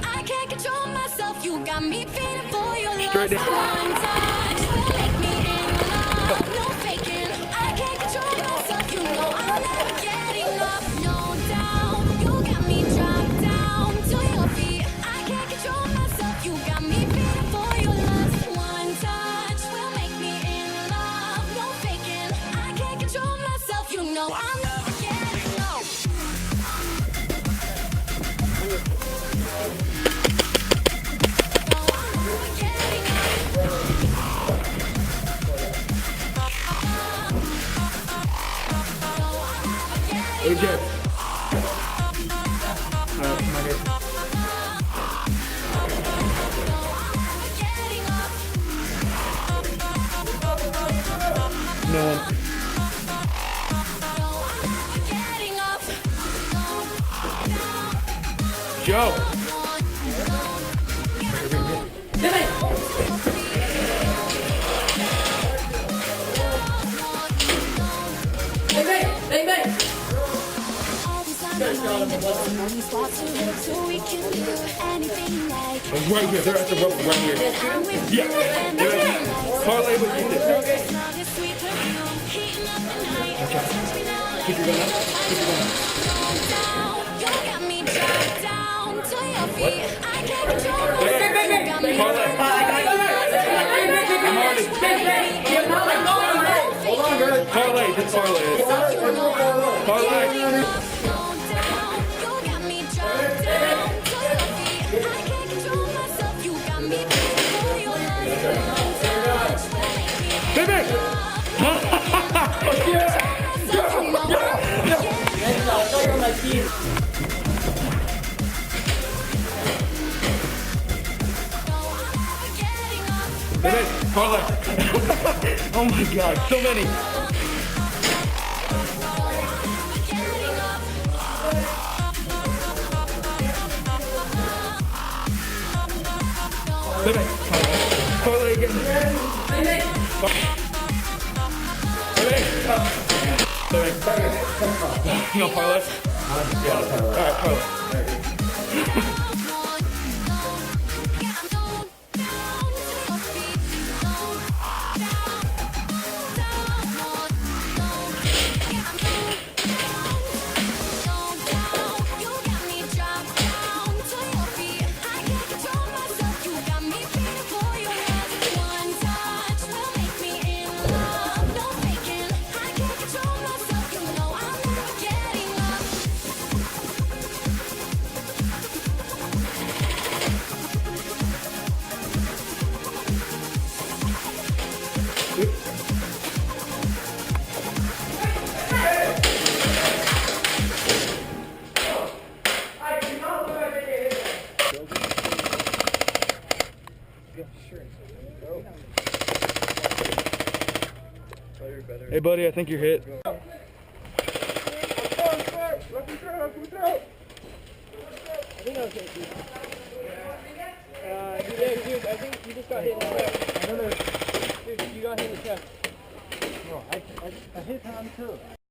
I can't control myself. You got me feeling for your love. Straight down. One touch will make me in love. No faking. I can't control myself. You know I'm never getting enough. No doubt. You got me dropped down to your feet. I can't control myself. You got me feeling for your love. One touch will make me in love. No faking. I can't control myself. You know I'm never getting enough. Hey, Jaek. My head. No one. Joe. I'm right here. They're at the rope right here. Yeah. Parlay with you. Okay. Keep your gun up. Keep your gun up. Parlay. I'm already. Hold on, girl. Parlay. Just parlay. Parlay. Parlay. Oh my God, so many. Parlay again. You know parlay? Yeah. All right, parlay. Hey buddy, I think you're hit. I think I was hit, dude. Dude, I think you just got hit in the chest. Dude, you got hit in the chest. No, I hit Tom too.